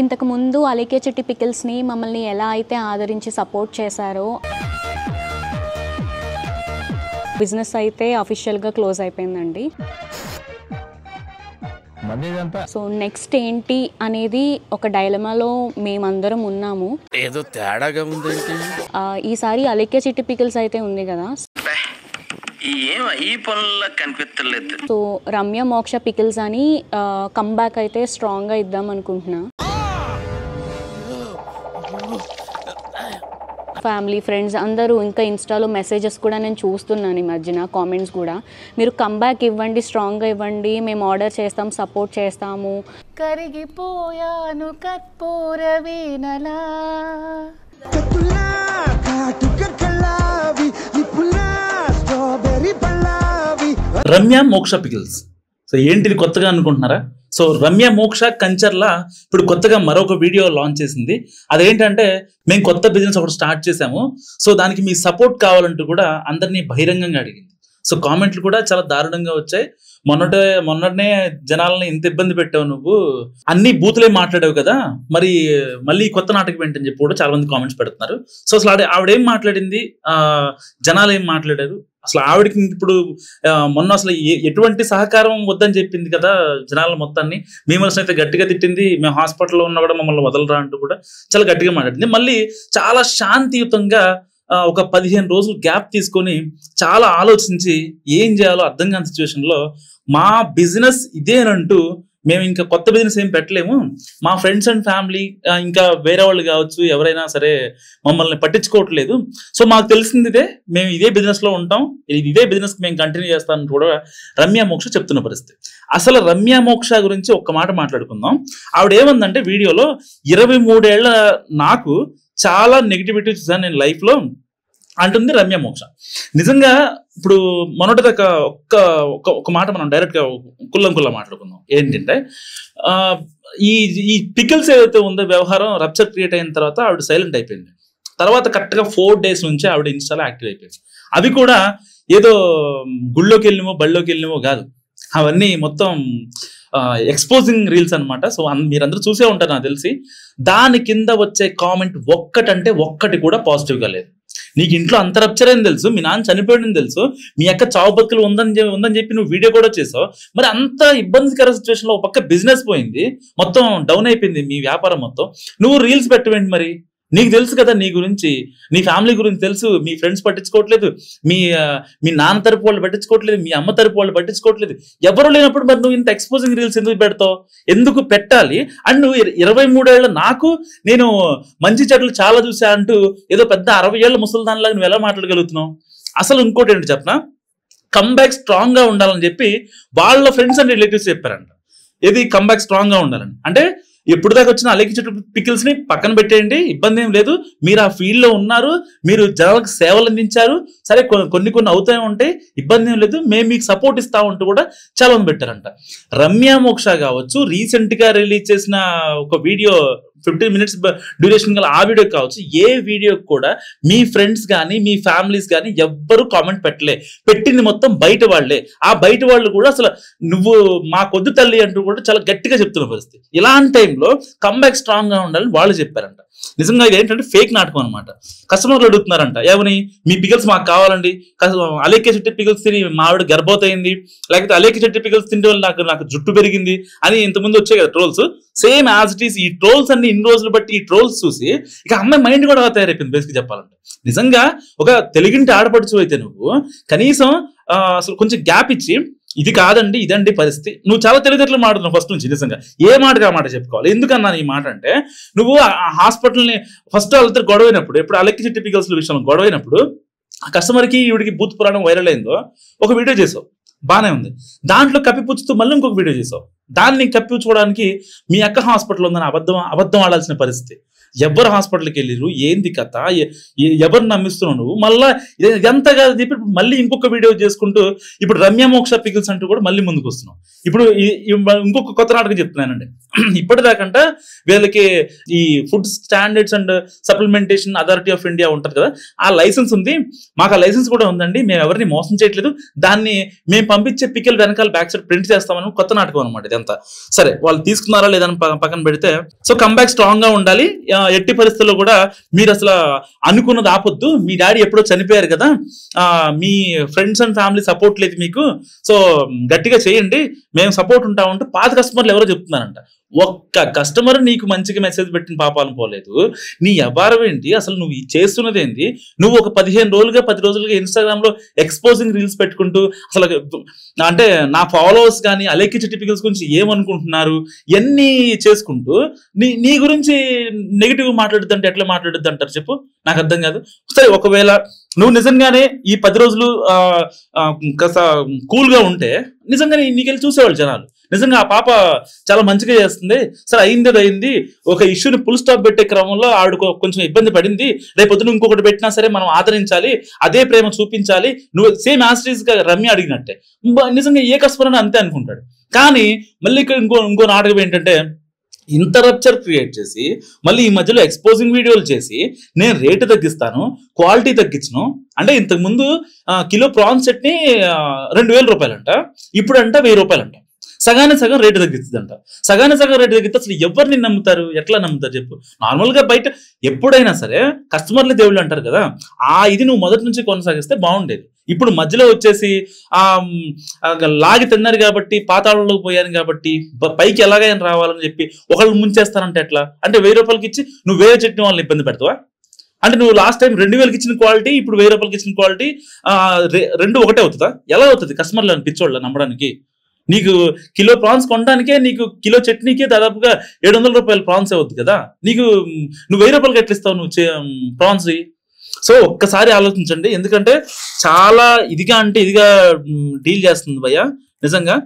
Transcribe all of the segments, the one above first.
ఇంతకు ముందు అలేఖ్య చిట్టి పికిల్స్ని మమ్మల్ని ఎలా అయితే ఆదరించి సపోర్ట్ చేశారో బిజినెస్ అయితే అఫీషియల్గా క్లోజ్ అయిపోయిందండి. సో నెక్స్ట్ ఏంటి అనేది ఒక డైలమాలో మేమందరం ఉన్నాము. ఏదో తేడాగా ఉందండి. ఈసారి అలేఖ్య చిట్టి పికిల్స్ అయితే ఉంది కదా, ఈ పనుల్లో కనిపించలేదు. సో రమ్య మోక్ష పికిల్స్ అని కమ్బ్యాక్ అయితే స్ట్రాంగ్గా ఇద్దాం అనుకుంటున్నా. ఫ్యామిలీ ఫ్రెండ్స్ అందరూ ఇంకా ఇన్స్టాలో మెసేజెస్ కూడా నేను చూస్తున్నాను ఈ మధ్యన, కామెంట్స్ కూడా. మీరు కమ్బ్యాక్ ఇవ్వండి, స్ట్రాంగ్గా ఇవ్వండి, మేము ఆర్డర్ చేస్తాం, సపోర్ట్ చేస్తాము. కరిగిపోయాను కర్పూర వీణలా రమ్య మోక్ష పికిల్స్. సో ఏంటిది కొత్తగా అనుకుంటున్నారా? సో రమ్య మోక్ష కంచర్ల ఇప్పుడు కొత్తగా మరొక వీడియో లాంచ్ చేసింది. అదేంటంటే మేము కొత్త బిజినెస్ ఒకటి స్టార్ట్ చేసాము, సో దానికి మీ సపోర్ట్ కావాలంటూ కూడా అందరినీ బహిరంగంగా అడిగింది. సో కామెంట్లు కూడా చాలా దారుణంగా వచ్చాయి. మొన్ననే జనాలని ఇంత ఇబ్బంది పెట్టావు, నువ్వు అన్ని బూతులే మాట్లాడావు కదా, మరి మళ్ళీ కొత్త నాటకం ఏంటని చెప్పి కూడా చాలా మంది కామెంట్స్ పెడుతున్నారు. సో అసలు ఆవిడేం మాట్లాడింది, జనాలు ఏం మాట్లాడారు, అసలు ఆవిడకి ఇప్పుడు మొన్న అసలు ఎటువంటి సహకారం వద్దని చెప్పింది కదా జనాల మొత్తాన్ని. మేము అయితే గట్టిగా తిట్టింది, మేము హాస్పిటల్లో ఉన్నా కూడా మమ్మల్ని వదలరా అంటూ కూడా చాలా గట్టిగా మాట్లాడింది. మళ్ళీ చాలా శాంతియుతంగా ఒక 15 రోజులు గ్యాప్ తీసుకొని చాలా ఆలోచించి ఏం చేయాలో అర్థం కాని సిచ్యువేషన్లో మా బిజినెస్ ఇదేనంటూ మేము ఇంకా కొత్త బిజినెస్ ఏం పెట్టలేము, మా ఫ్రెండ్స్ అండ్ ఫ్యామిలీ ఇంకా వేరే వాళ్ళు కావచ్చు ఎవరైనా సరే మమ్మల్ని పట్టించుకోవట్లేదు, సో మాకు తెలిసింది ఇదే, మేము ఇదే బిజినెస్లో ఉంటాం, ఇదే బిజినెస్ మేము కంటిన్యూ చేస్తామని కూడా రమ్య మోక్ష చెప్తున్న పరిస్థితి. అసలు రమ్య మోక్ష గురించి ఒక్క మాట మాట్లాడుకుందాం. ఆవిడ ఏమందంటే వీడియోలో 23 ఏళ్ల నాకు చాలా నెగిటివిటీ చూసాను నేను లైఫ్లో అంటుంది రమ్య మోక్ష. నిజంగా ఇప్పుడు మొన్నటిదాకా ఒక మాట మనం డైరెక్ట్గా కుల్లం మాట్లాడుకుందాం. ఏంటంటే ఈ పికిల్స్ ఏదైతే ఉందో వ్యవహారం రప్చర్ క్రియేట్ అయిన తర్వాత ఆవిడ సైలెంట్ అయిపోయింది. తర్వాత కరెక్ట్గా 4 days నుంచి ఆవిడ ఇన్స్టాలో యాక్టివ్ అయిపోయింది. అవి కూడా ఏదో గుళ్ళోకి వెళ్ళినమో బళ్ళోకి వెళ్ళినమో కాదు, అవన్నీ మొత్తం ఎక్స్పోజింగ్ రీల్స్ అనమాట. సో మీరందరూ చూసే ఉంటారు నాకు తెలిసి. దాని కింద వచ్చే కామెంట్ ఒక్కటంటే ఒక్కటి కూడా పాజిటివ్గా లేదు. నీకు ఇంట్లో అంత రప్చర్ అని తెలుసు, మీ నాన్న చనిపోయాడని తెలుసు, మీ అక్క చావు బతుకులు ఉందని చెప్పి నువ్వు వీడియో కూడా చేసావు. మరి అంత ఇబ్బందికర సిచ్యువేషన్లో ఒక పక్క బిజినెస్ పోయింది, మొత్తం డౌన్ అయిపోయింది మీ వ్యాపారం మొత్తం, నువ్వు రీల్స్ పెట్టవేంటి? మరి నీకు తెలుసు కదా నీ గురించి, నీ ఫ్యామిలీ గురించి తెలుసు, మీ ఫ్రెండ్స్ పట్టించుకోవట్లేదు, మీ నాన్న తరపు వాళ్ళు పట్టించుకోవట్లేదు, మీ అమ్మ తరపు వాళ్ళు పట్టించుకోవట్లేదు, ఎవరు లేనప్పుడు మరి నువ్వు ఇంత ఎక్స్పోజింగ్ రీల్స్ ఎందుకు పెడతావు, ఎందుకు పెట్టాలి? అండ్ నువ్వు 23 ఏళ్ళ నాకు నేను మంచి చెట్లు చాలా చూసా అంటూ ఏదో పెద్ద 60 ఏళ్ళ ముసలిదానిలాగా నువ్వు ఎలా మాట్లాడగలుగుతున్నావు? అసలు ఇంకోటి ఏంటి చెప్పనా, కమ్బ్యాక్ స్ట్రాంగ్ గా ఉండాలని చెప్పి వాళ్ళ ఫ్రెండ్స్ అండ్ రిలేటివ్స్ చెప్పారంట. ఏది కమ్బ్యాక్ స్ట్రాంగ్ గా ఉండాలని అంటే ఎప్పుడు దాకా వచ్చిన అలేఖ్య చిట్టి పికిల్స్ ని పక్కన పెట్టేయండి, ఇబ్బంది ఏం లేదు, మీరు ఆ ఫీల్డ్ లో ఉన్నారు, మీరు జనాలకు సేవలు అందించారు, సరే కొన్ని అవుతాయి ఉంటాయి, ఇబ్బంది ఏం లేదు, మేము మీకు సపోర్ట్ ఇస్తా ఉంటూ కూడా చాలా మంది పెట్టారంట. రమ్య మోక్ష కావచ్చు, రీసెంట్ గా రిలీజ్ చేసిన ఒక వీడియో 15 minutes డ్యూరేషన్ గల ఆ వీడియో కావచ్చు, ఏ వీడియో కూడా మీ ఫ్రెండ్స్ కానీ మీ ఫ్యామిలీస్ కానీ ఎవ్వరూ కామెంట్ పెట్టింది మొత్తం బయట వాళ్ళే. ఆ బయట వాళ్ళు కూడా అసలు నువ్వు మా కొద్ది తల్లి అంటూ కూడా చాలా గట్టిగా చెప్తున్న పరిస్థితి. ఇలాంటి టైంలో కమ్బ్యాక్ స్ట్రాంగ్ గా ఉండాలని వాళ్ళు చెప్పారంట. నిజంగా ఇది ఏంటంటే ఫేక్ నాటకం అనమాట. కస్టమర్లు అడుగుతున్నారంట, ఏమని మీ పికిల్స్ మాకు కావాలండి, అలేఖ్య చిట్టి పికిల్స్ తిని మా ఆవిడ గర్భవతి అయింది, లేకపోతే అలేఖ్య చిట్టి పికిల్స్ తింటే వల్ల నాకు జుట్టు పెరిగింది అని ఇంతకుముందు వచ్చాయి కదా trolls. Same as it is ఈ ట్రోల్స్ అన్ని ఇన్ని రోజులు బట్టి ఈ ట్రోల్స్ చూసి ఇక అమ్మాయి మైండ్ కూడా తయారైపోయింది బేసిక్ చెప్పాలంటే. నిజంగా ఒక తెలుగింటి ఆడపడుచు అయితే నువ్వు కనీసం అసలు కొంచెం గ్యాప్ ఇచ్చి ఇది కాదండి ఇదండి పరిస్థితి, నువ్వు చాలా తెలివితేటలు మాట్లాడుతున్నావు ఫస్ట్ నుంచి. నిజంగా ఏ మాటగా మాట చెప్పుకోవాలి. ఎందుకన్నా ఈ మాట అంటే నువ్వు ఆ హాస్పిటల్ని ఫస్ట్ వాళ్ళతో గొడవైనప్పుడు, ఎప్పుడు అలేఖ్య చిట్టి పికిల్స్ విషయంలో గొడవైనప్పుడు ఆ కస్టమర్కి ఈవిడికి భూత్ పురాణం వైరల్ అయిందో ఒక వీడియో చేసావు, బాగానే ఉంది. దాంట్లో కప్పిపుచ్చుతూ మళ్ళీ ఇంకొక వీడియో చేసావు. దాన్ని కప్పిపుచ్చుకోవడానికి మీ అక్క హాస్పిటల్ ఉందని అబద్ధం ఆడాల్సిన పరిస్థితి. ఎవరు హాస్పిటల్కి వెళ్ళిరు, ఏంది కథ, ఎవరు నమ్మిస్తున్నావు నువ్వు, మళ్ళీ ఎంత కాదు చెప్పి మళ్ళీ ఇంకొక వీడియో చేసుకుంటూ ఇప్పుడు రమ్య మోక్ష పికిల్స్ అంటూ కూడా మళ్ళీ ముందుకు వస్తున్నావు. ఇప్పుడు ఇంకొక కొత్త నాటకం చెప్తున్నానండి. ఇప్పటిదాకంట వీళ్ళకి ఈ food standards and supplementation authority of India ఉంటుంది కదా, ఆ లైసెన్స్ ఉంది, మాకు ఆ లైసెన్స్ కూడా ఉందండి, మేము ఎవరిని మోసం చేయట్లేదు, దాన్ని మేము పంపించే పికిల్ వెనకాల బ్యాక్ సైడ్ ప్రింట్ చేస్తామని కొత్త నాటకం అనమాట ఇదంతా. సరే వాళ్ళు తీసుకున్నారా లేదని పక్కన పెడితే, సో కంబ్యాక్ స్ట్రాంగ్ గా ఉండాలి, ఎట్టి పరిస్థితుల్లో కూడా మీరు అసలు అనుకున్నది ఆపొద్దు, మీ డాడీ ఎప్పుడో చనిపోయారు కదా, మీ ఫ్రెండ్స్ అండ్ ఫ్యామిలీ సపోర్ట్ లేదు మీకు, సో గట్టిగా చేయండి, మేము సపోర్ట్ ఉంటామంటూ పాత కస్టమర్లు ఎవరో చెప్తున్నారంట. ఒక్క కస్టమర్ నీకు మంచిగా మెసేజ్ పెట్టిన పాపాలను పోలేదు, నీ వ్యాపారం ఏంటి, అసలు నువ్వు చేస్తున్నది ఏంటి, నువ్వు ఒక 15 రోజులుగా 10 రోజులుగా ఇన్స్టాగ్రామ్ లో ఎక్స్పోజింగ్ రీల్స్ పెట్టుకుంటూ అసలు అంటే నా ఫాలోవర్స్ కానీ అలేఖ్య చిట్టిపికల్స్ గురించి ఏమనుకుంటున్నారు ఇవన్నీ చేసుకుంటూ నీ గురించి నెగిటివ్ మాట్లాడుద్ది అంటే ఎట్లా మాట్లాడుద్ది అంటారు చెప్పు, నాకు అర్థం కాదు. సరే ఒకవేళ నువ్వు నిజంగానే ఈ 10 రోజులు కాస్త కూల్ గా ఉంటే నిజంగానే నీకెళ్ళి చూసేవాళ్ళు జనాలు, నిజంగా ఆ పాప చాలా మంచిగా చేస్తుంది, సరే అయింది ఒక ఇష్యూని ఫుల్ స్టాప్ పెట్టే క్రమంలో ఆవిడ కొంచెం ఇబ్బంది పడింది, రేపొద్దున ఇంకొకటి పెట్టినా సరే మనం ఆదరించాలి, అదే ప్రేమ చూపించాలి, నువ్వు సేమ్ యాస్ట్రీస్ గా రమ్య అడిగినట్టే, నిజంగా ఏ కస్టమర్ అని అంతే అనుకుంటాడు. కానీ మళ్ళీ ఇక్కడ ఇంకో నాటకం ఏంటంటే, ఇంత రప్చర్ క్రియేట్ చేసి మళ్ళీ ఈ మధ్యలో ఎక్స్పోజింగ్ వీడియోలు చేసి నేను రేటు తగ్గిస్తాను, క్వాలిటీ తగ్గించను అంటే, ఇంతకు ముందు కిలో ప్రాన్స్ చట్నీ 2000 రూపాయలంట, ఇప్పుడు అంట 1000 రూపాయలంట, సగానికి సగం రేటు తగ్గిస్తుందంట. సగానికి సగం రేటు తగ్గితే అసలు ఎవరిని నమ్ముతారు, ఎట్లా నమ్ముతారు చెప్పు. నార్మల్గా బయట ఎప్పుడైనా సరే కస్టమర్లు దేవుళ్ళు అంటారు కదా, ఇది నువ్వు మొదటి నుంచి కొనసాగిస్తే బాగుండేది. ఇప్పుడు మధ్యలో వచ్చేసి లాగి తిన్నారు కాబట్టి, పాతాళంలోకి పోయాను కాబట్టి పైకి ఎలాగైనా రావాలని చెప్పి ఒకళ్ళు ముంచేస్తారంటే ఎట్లా, అంటే 1000 రూపాయలకి ఇచ్చి నువ్వు వేరే చట్నీ వాళ్ళని ఇబ్బంది పెడతావా? అంటే నువ్వు లాస్ట్ టైం 2000కి ఇచ్చిన క్వాలిటీ ఇప్పుడు 1000 రూపాయలకి ఇచ్చిన క్వాలిటీ రెండు ఒకటే అవుతుందా? ఎలా అవుతుంది కస్టమర్లు అనిపించోళ్ళ నమ్మడానికి? నీకు కిలో ప్రాన్స్ కొనడానికే నీకు కిలో చట్నీకే దాదాపుగా 700 రూపాయలు ప్రాన్స్ అవుతుంది కదా, నువ్వు 1000 రూపాయలకి ఎట్లా ఇస్తావు నువ్వు ప్రాన్స్? సో ఒక్కసారి ఆలోచించండి, ఎందుకంటే చాలా ఇదిగా డీల్ చేస్తుంది భయ్య నిజంగా.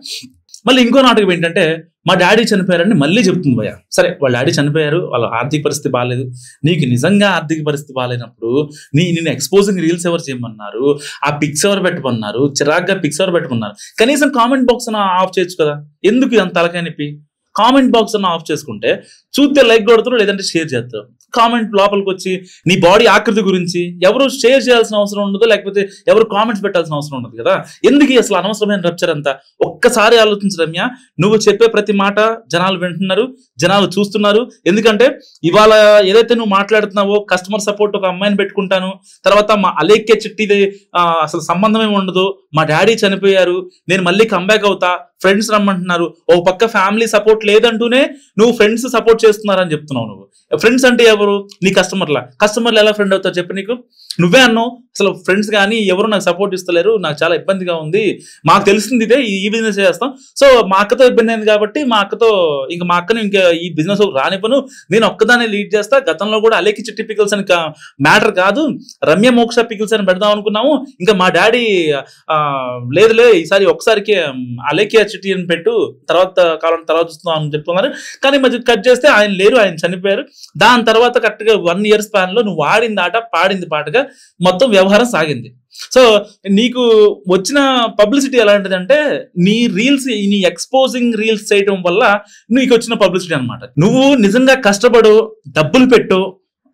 మళ్ళీ ఇంకో నాటకం ఏంటంటే, మా డాడీ చనిపోయారని మళ్ళీ చెప్తుంది భయ్య. సరే వాళ్ళ డాడీ చనిపోయారు, వాళ్ళ ఆర్థిక పరిస్థితి బాగాలేదు, నీకు నిజంగా ఆర్థిక పరిస్థితి బాగాలేనప్పుడు నిన్ను ఎక్స్పోజింగ్ రీల్స్ ఎవరు చేయమన్నారు, ఆ పిక్స్ ఎవరు పెట్టమన్నారు, చిరాగ్గా పిక్స్ ఎవరు పెట్టమన్నారు, కనీసం కామెంట్ బాక్స్ ఆఫ్ చేయొచ్చు కదా, ఎందుకు అంత తలకాయ నొప్పి? కామెంట్ బాక్స్ అన్న ఆఫ్ చేసుకుంటే చూస్తే లైక్ కొడతారు, లేదంటే షేర్ చేస్తారు. కామెంట్ లోపలికి వచ్చి నీ బాడీ ఆకృతి గురించి ఎవరు షేర్ చేయాల్సిన అవసరం ఉండదు, లేకపోతే ఎవరు కామెంట్స్ పెట్టాల్సిన అవసరం ఉండదు కదా. ఎందుకు అసలు అనవసరమైన రప్చర్ అంతా? ఒక్కసారి ఆలోచించు రమ్య, నువ్వు చెప్పే ప్రతి మాట జనాలు వింటున్నారు, జనాలు చూస్తున్నారు. ఎందుకంటే ఇవాళ ఏదైతే నువ్వు మాట్లాడుతున్నావో, కస్టమర్ సపోర్ట్ ఒక అమ్మాయిని పెట్టుకుంటాను, తర్వాత మా అలేఖ్య చిట్టిది అసలు సంబంధమే ఉండదు, మా డాడీ చనిపోయారు, నేను మళ్ళీ కంబ్యాక్ అవుతా, ఫ్రెండ్స్ రమ్మంటున్నారు, ఒక పక్క ఫ్యామిలీ సపోర్ట్ లేదంటూనే నువ్వు ఫ్రెండ్స్ సపోర్ట్ చేస్తున్నారని చెప్తున్నావు. నువ్వు ఫ్రెండ్స్ అంటే ఎవరు? నీ కస్టమర్లు ఎలా ఫ్రెండ్ అవుతారు చెప్పు? నీకు నువ్వే అన్నావు అసలు ఫ్రెండ్స్ కానీ ఎవరు నాకు సపోర్ట్ ఇస్తలేరు, నాకు చాలా ఇబ్బందిగా ఉంది, మాకు తెలిసింది ఇదే, ఈ బిజినెస్ చేస్తాం, సో మా అక్కతో ఇబ్బంది అయింది కాబట్టి మా అక్కని ఇంకా ఈ బిజినెస్ రానివ్వను, నేను ఒక్కదాన్ని లీడ్ చేస్తా. గతంలో కూడా అలేఖ్య చిట్టి పికిల్స్ అని మ్యాటర్ కాదు, రమ్య మోక్ష పికిల్స్ అని పెడదాం అనుకున్నాము, ఇంకా మా డాడీ లేదులే ఈసారి ఒక్కసారికి అలేఖ్య చిట్టి అని పెట్టు, తర్వాత చూస్తున్నాం అని చెప్తున్నారు. కానీ మధ్య కట్ చేస్తే ఆయన లేరు, ఆయన చనిపోయారు. దాని తర్వాత కరెక్ట్ గా 1 year స్పాన్ లో నువ్వు వాడింది ఆట పాడింది పాటగా మొత్తం వ్యవహారం సాగింది. సో నీకు వచ్చిన పబ్లిసిటీ ఎలాంటిది అంటే, నీ రీల్స్, నీ ఎక్స్పోజింగ్ రీల్స్ చేయడం వల్ల నీకు వచ్చిన పబ్లిసిటీ అనమాట. నువ్వు నిజంగా కష్టపడు, డబ్బులు పెట్టు,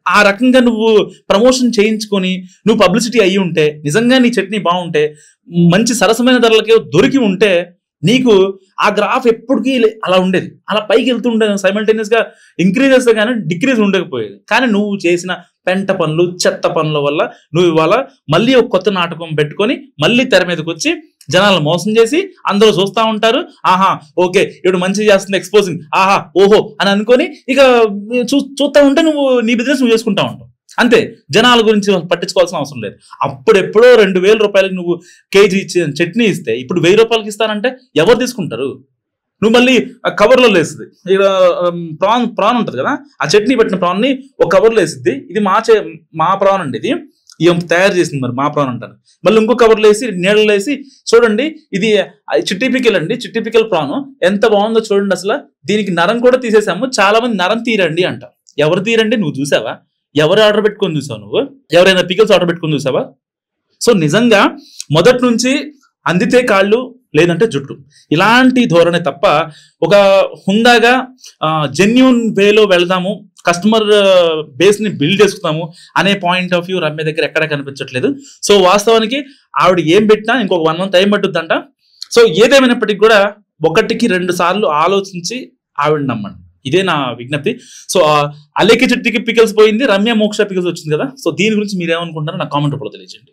ఆ రకంగా నువ్వు ప్రమోషన్ చేయించుకొని నువ్వు పబ్లిసిటీ అయ్యి ఉంటే, నిజంగా నీ చట్నీ బాగుంటే, మంచి సరసమైన ధరలకే దొరికి ఉంటే, నీకు ఆ గ్రాఫ్ ఎప్పటికీ అలా ఉండేది, అలా పైకి వెళ్తుండే, సైమల్టేనియస్ గా ఇంక్రీజ్ చేస్తే కానీ డిక్రీజ్ ఉండకపోయేది. కానీ నువ్వు చేసిన పెంట పనులు, చెత్త పనుల వల్ల నువ్వు ఇవాళ మళ్ళీ ఒక కొత్త నాటకం పెట్టుకొని మళ్ళీ తెర మీదకి వచ్చి జనాలను మోసం చేసి అందరూ చూస్తూ ఉంటారు. ఆహా ఓకే ఇప్పుడు మంచిగా చేస్తుంది ఎక్స్పోజింగ్, ఆహా ఓహో అని అనుకొని ఇక చూస్తూ ఉంటే నువ్వు నీ బిజినెస్ నువ్వు చేసుకుంటా ఉంటావు అంతే. జనాల గురించి పట్టించుకోవాల్సిన అవసరం లేదు. అప్పుడెప్పుడో 2000 రూపాయలకి నువ్వు కేజీ చట్నీ ఇస్తే ఇప్పుడు 1000 రూపాయలకి ఇస్తానంటే ఎవరు తీసుకుంటారు? నువ్వు మళ్ళీ ఆ కవర్లో వేస్తుంది, ఇక్కడ ప్రాన్ ఉంటుంది కదా, ఆ చట్నీ పెట్టిన ప్రాన్ని ఒక కవర్లో వేసిద్ది, ఇది మా ప్రాన్ అండి, ఇది తయారు చేసింది, మరి మా ప్రాన్ అంటారు. మళ్ళీ ఇంకో కవర్లో వేసి నీళ్ళలో వేసి, చూడండి ఇది చిట్టి పికిల్ అండి, చిట్టి పికిల్ ప్రాన్ ఎంత బాగుందో చూడండి, అసలు దీనికి నరం కూడా తీసేసాము, చాలా మంది నరం తీరండి అంట. ఎవరు తీరండి నువ్వు చూసావా? ఎవరు ఆర్డర్ పెట్టుకొని చూసావు నువ్వు? ఎవరైనా పికల్స్ ఆర్డర్ పెట్టుకొని చూసావా? సో నిజంగా మొదటి నుంచి అందితే కాళ్ళు లేదంటే జుట్టు ఇలాంటి ధోరణి తప్ప ఒక హుందాగా జెన్యూన్ వేలో వెళ్దాము, కస్టమర్ బేస్ ని బిల్డ్ చేసుకుందాము అనే పాయింట్ ఆఫ్ వ్యూ రమ్య దగ్గర ఎక్కడ కనిపించట్లేదు. సో వాస్తవానికి ఆవిడ ఏం పెట్టినా ఇంకొక 1 month టైం పట్టుద్దంట. సో ఏదేమైనప్పటికీ కూడా 1-2 సార్లు ఆలోచించి ఆవిడ నమ్మండి, ఇదే నా విజ్ఞప్తి. సో అలేకి చెట్టుకి పికల్స్ పోయింది, రమ్య మోక్ష పికల్స్ వచ్చింది కదా. సో దీని గురించి మీరు ఏమనుకుంటారో నాకు కామెంట్ రూపంలో తెలియజేయండి.